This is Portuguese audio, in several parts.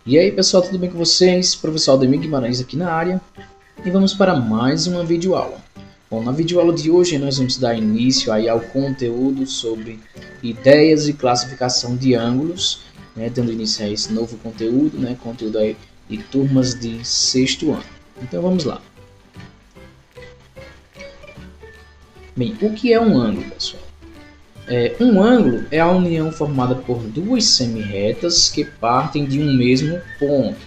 E aí pessoal, tudo bem com vocês? Professor Aldemir Guimarães aqui na área e vamos para mais uma videoaula. Bom, na videoaula de hoje nós vamos dar início aí ao conteúdo sobre ideias e classificação de ângulos, dando início a esse novo conteúdo, conteúdo aí de turmas de sexto ano. Então vamos lá. Bem, o que é um ângulo, pessoal? Um ângulo é a união formada por duas semirretas que partem de um mesmo ponto.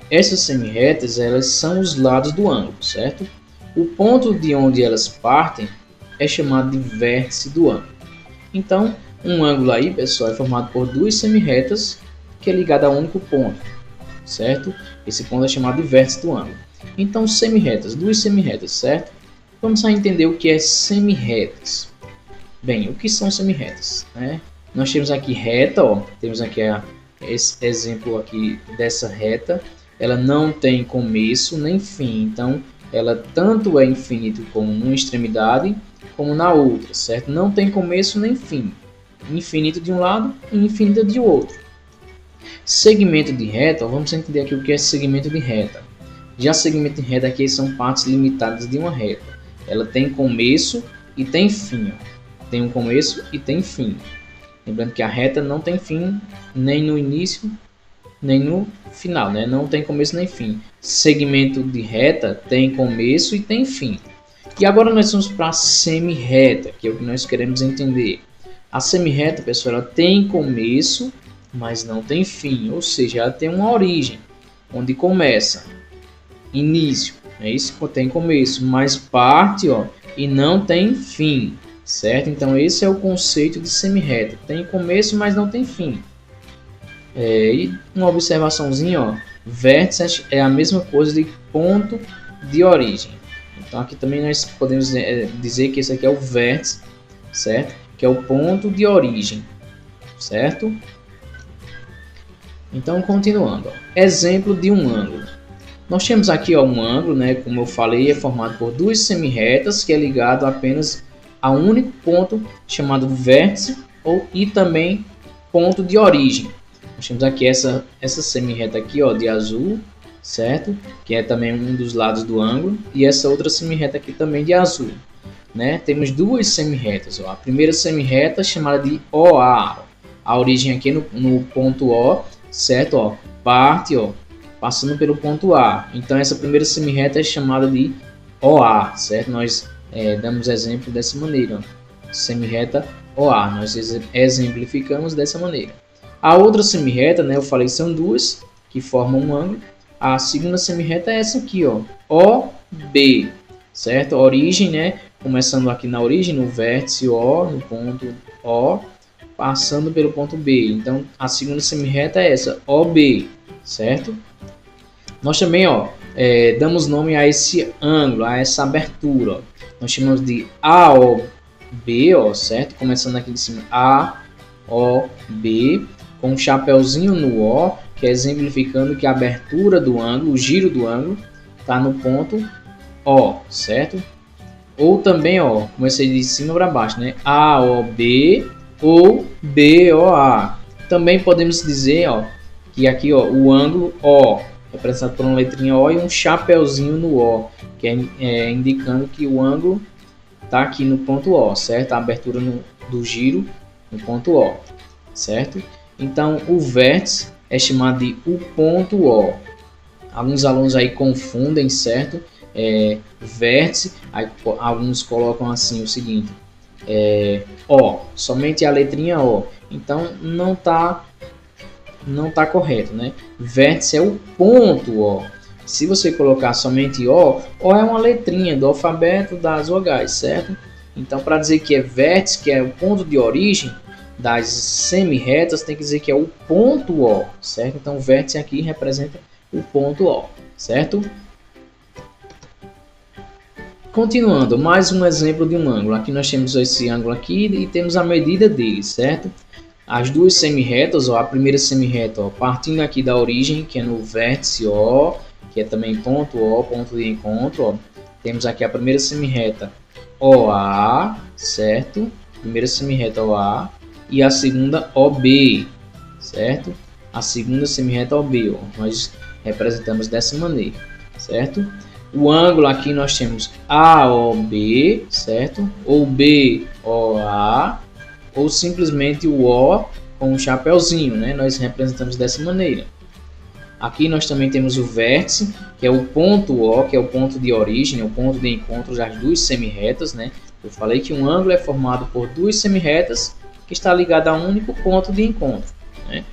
Essas semirretas elas são os lados do ângulo, certo? O ponto de onde elas partem é chamado de vértice do ângulo. Então, um ângulo aí, pessoal, é formado por duas semirretas que é ligado a um único ponto, certo? Esse ponto é chamado de vértice do ângulo. Então, semirretas, duas semirretas, certo? Vamos a entender o que é semirretas. Bem, o que são semirretas? Nós temos aqui reta, temos aqui esse exemplo aqui dessa reta. Ela não tem começo nem fim, então ela tanto é infinito como numa extremidade como na outra, certo? Não tem começo nem fim, infinito de um lado e infinito de outro. Segmento de reta, vamos entender aqui o que é segmento de reta. Já segmento de reta aqui são partes limitadas de uma reta. Ela tem começo e tem fim, Tem um começo e tem fim. Lembrando que a reta não tem fim nem no início nem no final, Não tem começo nem fim. Segmento de reta tem começo e tem fim. E agora nós vamos para a semirreta, que é o que nós queremos entender. A semirreta, pessoal, ela tem começo, mas não tem fim, ou seja, ela tem uma origem, onde começa, início, isso tem começo, mas parte, e não tem fim. Certo? Então esse é o conceito de semirreta. Tem começo, mas não tem fim. E uma observaçãozinha, vértice é a mesma coisa de ponto de origem. Então aqui também nós podemos dizer que esse aqui é o vértice, certo? Que é o ponto de origem, certo? Então continuando, exemplo de um ângulo. Nós temos aqui um ângulo, como eu falei, é formado por duas semirretas que é ligado apenas a um único ponto chamado vértice e também ponto de origem. Nós temos aqui essa semirreta aqui, de azul, certo? Que é também um dos lados do ângulo, e essa outra semirreta aqui também de azul, Temos duas semirretas, A primeira semirreta chamada de OA, a origem aqui no ponto O, certo? Parte, passando pelo ponto A. Então essa primeira semirreta é chamada de OA, certo? Nós damos exemplo dessa maneira, semirreta OA, nós exemplificamos dessa maneira. A outra semirreta, eu falei, são duas que formam um ângulo. A segunda semirreta é essa aqui, OB, certo? A origem, começando aqui na origem, no vértice O, no ponto O, passando pelo ponto B. Então a segunda semirreta é essa, OB, certo? Nós também, damos nome a esse ângulo, a essa abertura, Nós chamamos de AOB, certo? Começando aqui de cima, AOB, com um chapeuzinho no O, que é exemplificando que a abertura do ângulo, o giro do ângulo, está no ponto O, certo? Ou também, comecei de cima para baixo, AOB ou BOA. Também podemos dizer, que aqui, o ângulo O, representado por uma letrinha O e um chapeuzinho no O, que é indicando que o ângulo está aqui no ponto O, certo? A abertura do giro no ponto O, certo? Então, o vértice é chamado de o ponto O. Alguns alunos aí confundem, certo? Vértice, aí alguns colocam assim o seguinte, O, somente a letrinha O. Então, não tá correto, Vértice é o ponto O. Se você colocar somente O é uma letrinha do alfabeto das vogais, certo? Então, para dizer que é vértice, que é o ponto de origem das semirretas, tem que dizer que é o ponto O, certo? Então, vértice aqui representa o ponto O, certo? Continuando, mais um exemplo de um ângulo. Aqui nós temos esse ângulo aqui e temos a medida dele, certo? As duas semirretas, a primeira semirreta, partindo aqui da origem, que é no vértice O, que é também ponto O, ponto de encontro, Temos aqui a primeira semirreta OA, certo? Primeira semirreta OA e a segunda OB, certo? a segunda semirreta OB, ó. Nós representamos dessa maneira, certo? O ângulo aqui nós temos AOB, certo? Ou BOA, ou simplesmente o O com um chapéuzinho, né? Nós representamos dessa maneira. Aqui nós também temos o vértice, que é o ponto O, que é o ponto de origem, o ponto de encontro das duas semirretas, né? Eu falei que um ângulo é formado por duas semirretas que está ligada a um único ponto de encontro, né?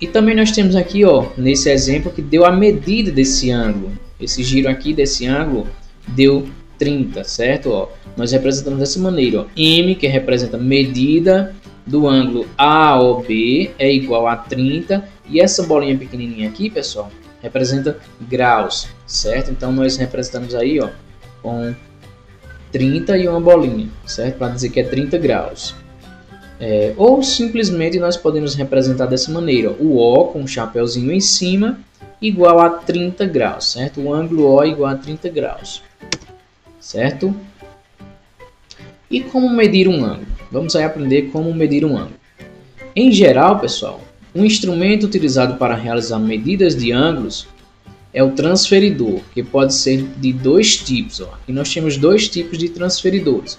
E também nós temos aqui, ó, nesse exemplo que deu a medida desse ângulo. Esse giro aqui desse ângulo deu 30, certo? Ó, nós representamos dessa maneira, ó. M, que representa medida do ângulo AOB, é igual a 30. E essa bolinha pequenininha aqui, pessoal, representa graus, certo? Então nós representamos aí, ó, com 30 e uma bolinha, certo? Para dizer que é 30 graus. Ou simplesmente nós podemos representar dessa maneira, o O com um chapéuzinho em cima igual a 30 graus, certo? O ângulo O igual a 30 graus, certo? E como medir um ângulo? Vamos aí aprender como medir um ângulo. Em geral, pessoal, um instrumento utilizado para realizar medidas de ângulos é o transferidor, que pode ser de dois tipos, ó. Aqui nós temos dois tipos de transferidores.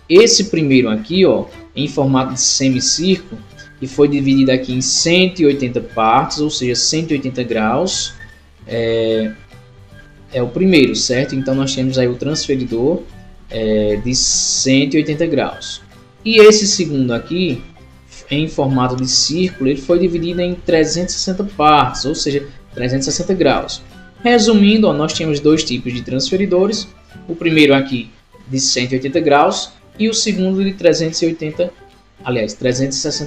Esse primeiro aqui, ó, em formato de semicírculo, que foi dividido aqui em 180 partes, ou seja, 180 graus, é o primeiro, certo? Então nós temos aí o transferidor de 180 graus. E esse segundo aqui, em formato de círculo, ele foi dividido em 360 partes, ou seja, 360 graus. Resumindo, ó, nós temos dois tipos de transferidores, o primeiro aqui de 180 graus e o segundo de 360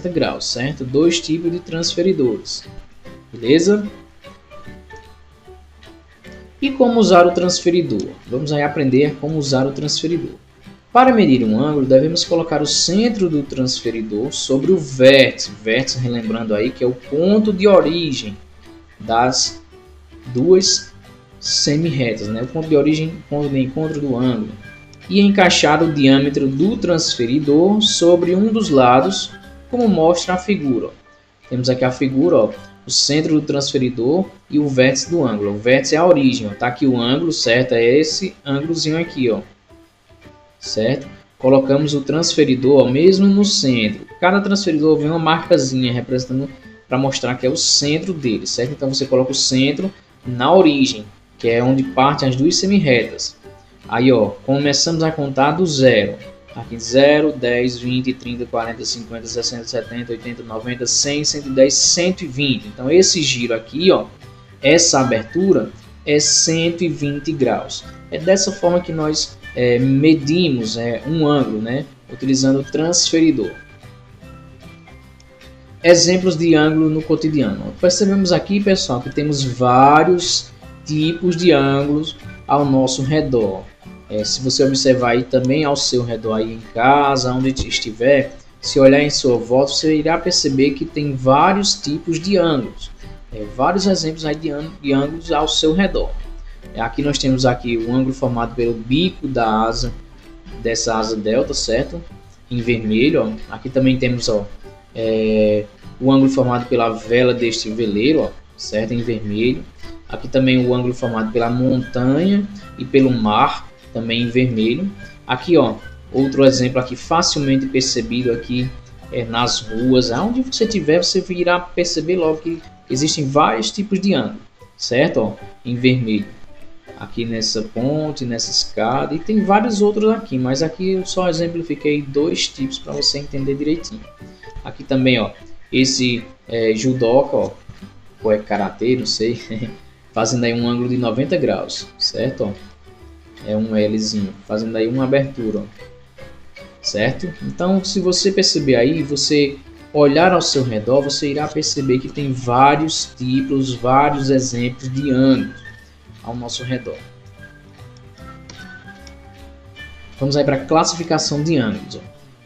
graus, certo? Dois tipos de transferidores, beleza? E como usar o transferidor? Vamos aí aprender como usar o transferidor. Para medir um ângulo, devemos colocar o centro do transferidor sobre o vértice. Vértice, relembrando aí, que é o ponto de origem das duas semirretas, né? O ponto de origem, ponto de encontro do ângulo. E encaixar o diâmetro do transferidor sobre um dos lados, como mostra a figura. Temos aqui a figura, ó, o centro do transferidor e o vértice do ângulo. O vértice é a origem, ó. Tá aqui o ângulo, certo? É esse ângulozinho aqui, ó. Certo? Colocamos o transferidor, ó, mesmo no centro. Cada transferidor vem uma marcazinha representando para mostrar que é o centro dele, certo? Então você coloca o centro na origem, que é onde partem as duas semirretas. Aí, ó, começamos a contar do zero. Aqui 0, 10, 20, 30, 40, 50, 60, 70, 80, 90, 100, 110, 120. Então esse giro aqui, ó, essa abertura é 120 graus. É dessa forma que nós medimos um ângulo, né, utilizando o transferidor. Exemplos de ângulo no cotidiano. Percebemos aqui, pessoal, que temos vários tipos de ângulos ao nosso redor. Se você observar aí também ao seu redor, aí em casa, onde estiver, se olhar em sua volta, você irá perceber que tem vários tipos de ângulos. Vários exemplos aí de ângulos ao seu redor. Aqui nós temos aqui o ângulo formado pelo bico da asa, dessa asa delta, certo? Em vermelho, ó. Aqui também temos, ó, o ângulo formado pela vela deste veleiro, ó, certo? Em vermelho. Aqui também o ângulo formado pela montanha e pelo mar, também em vermelho. Aqui, ó, outro exemplo aqui facilmente percebido aqui nas ruas, aonde você estiver, você irá perceber logo que existem vários tipos de ângulo, certo? Ó, em vermelho. Aqui nessa ponte, nessa escada, e tem vários outros aqui, mas aqui eu só exemplifiquei dois tipos para você entender direitinho. Aqui também, ó, esse judoca, ó, ou é karatê, não sei, fazendo aí um ângulo de 90 graus, certo? Ó, é um Lzinho, fazendo aí uma abertura, ó, certo? Então, se você perceber aí, você olhar ao seu redor, você irá perceber que tem vários tipos, vários exemplos de ângulos ao nosso redor. Vamos aí para a classificação de ângulos. Ó.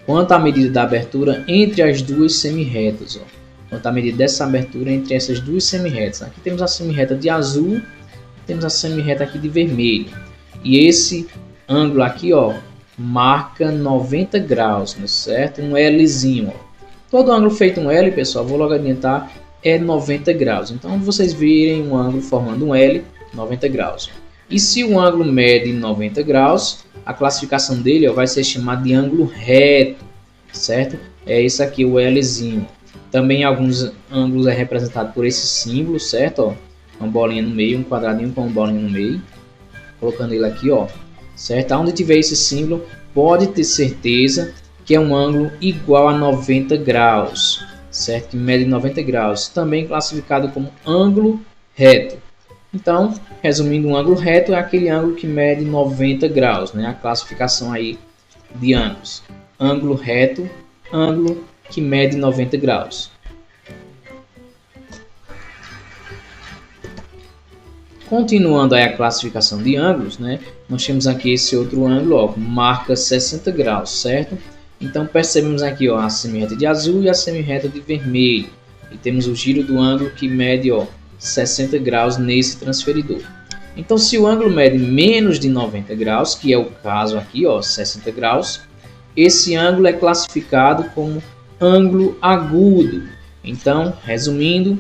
Quanto à medida da abertura entre as duas semirretas. Ó. Quanto à medida dessa abertura entre essas duas semirretas. Aqui temos a semirreta de azul, temos a semirreta aqui de vermelho. E esse ângulo aqui, ó, marca 90 graus, né, certo? Um Lzinho. Ó. Todo ângulo feito um L, pessoal, vou logo adiantar, é 90 graus. Então, vocês virem um ângulo formando um L, 90 graus. E se o ângulo mede 90 graus, a classificação dele vai ser chamada de ângulo reto, certo? É esse aqui, o Lzinho. Também alguns ângulos é representado por esse símbolo, certo? Ó, uma bolinha no meio, um quadradinho com uma bolinha no meio. Colocando ele aqui, ó, certo? Onde tiver esse símbolo, pode ter certeza que é um ângulo igual a 90 graus, certo? Que mede 90 graus, também classificado como ângulo reto. Então, resumindo, um ângulo reto é aquele ângulo que mede 90 graus, né? A classificação aí de ângulos. Ângulo reto, ângulo que mede 90 graus. Continuando aí a classificação de ângulos, né? Nós temos aqui esse outro ângulo, ó, marca 60 graus, certo? Então percebemos aqui, ó, a semirreta de azul e a semirreta de vermelho. E temos o giro do ângulo que mede, ó, 60 graus nesse transferidor. Então, se o ângulo mede menos de 90 graus, que é o caso aqui, ó, 60 graus, esse ângulo é classificado como ângulo agudo. Então, resumindo,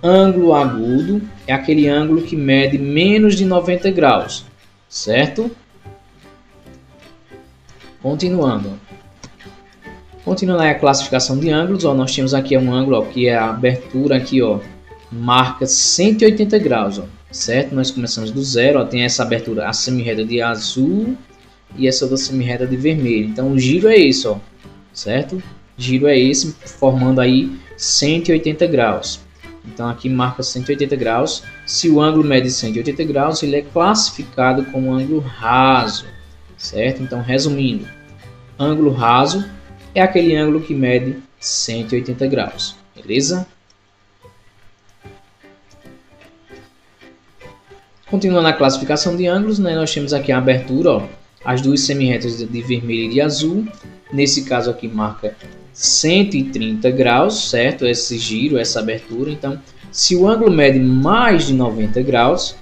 ângulo agudo é aquele ângulo que mede menos de 90 graus, certo? Continuando a classificação de ângulos, ó, nós temos aqui um ângulo, ó, que é a abertura aqui, ó, marca 180 graus, ó, certo? Nós começamos do zero, ó, tem essa abertura, a semirreta de azul e essa outra semirreta de vermelho. Então o giro é esse, ó, certo? Giro é esse, formando aí 180 graus. Então aqui marca 180 graus. Se o ângulo mede 180 graus, ele é classificado como ângulo raso, certo? Então, resumindo, ângulo raso é aquele ângulo que mede 180 graus, beleza? Continuando a classificação de ângulos, né, nós temos aqui a abertura, ó, as duas semirretas de vermelho e de azul. Nesse caso aqui marca 130 graus, certo? Esse giro, essa abertura. Então, se o ângulo mede mais de 90 graus,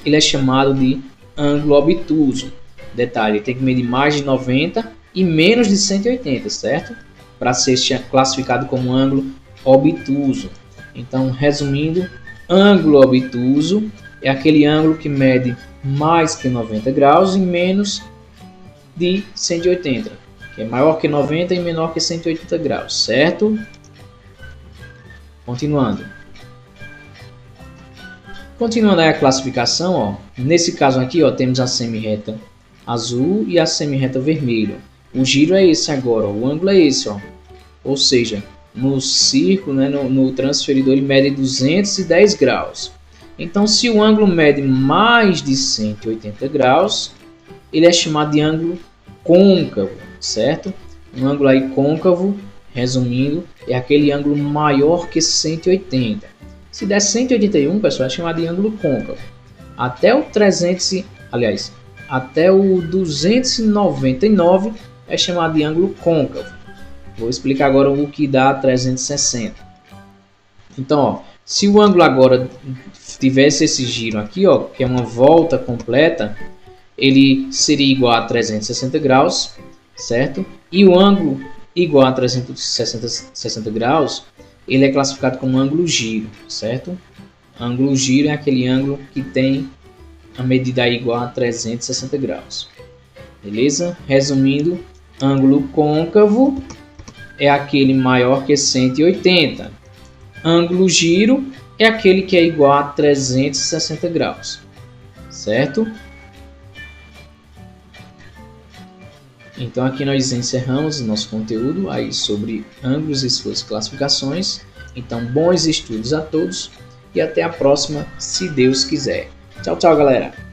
ele é chamado de ângulo obtuso. Detalhe, tem que medir mais de 90 e menos de 180, certo? Para ser classificado como ângulo obtuso. Então, resumindo, ângulo obtuso é aquele ângulo que mede mais que 90 graus e menos de 180, que é maior que 90 e menor que 180 graus, certo? Continuando aí a classificação, ó, nesse caso aqui, ó, temos a semirreta azul e a semirreta vermelha. O giro é esse agora, ó, o ângulo é esse, ó. Ou seja, no círculo, né, no transferidor, ele mede 210 graus. Então, se o ângulo mede mais de 180 graus, ele é chamado de ângulo côncavo, certo? Um ângulo aí côncavo, resumindo, é aquele ângulo maior que 180. Se der 181, pessoal, é chamado de ângulo côncavo. Até o 299 é chamado de ângulo côncavo. Vou explicar agora o que dá 360. Então, ó, se o ângulo agora tivesse esse giro aqui, ó, que é uma volta completa, ele seria igual a 360 graus, certo? E o ângulo igual a 360 graus, ele é classificado como ângulo giro, certo? Ângulo giro é aquele ângulo que tem a medida igual a 360 graus. Beleza? Resumindo, ângulo côncavo é aquele maior que 180. Ângulo giro é aquele que é igual a 360 graus, certo? Então aqui nós encerramos o nosso conteúdo aí sobre ângulos e suas classificações. Então bons estudos a todos e até a próxima, se Deus quiser. Tchau, tchau, galera!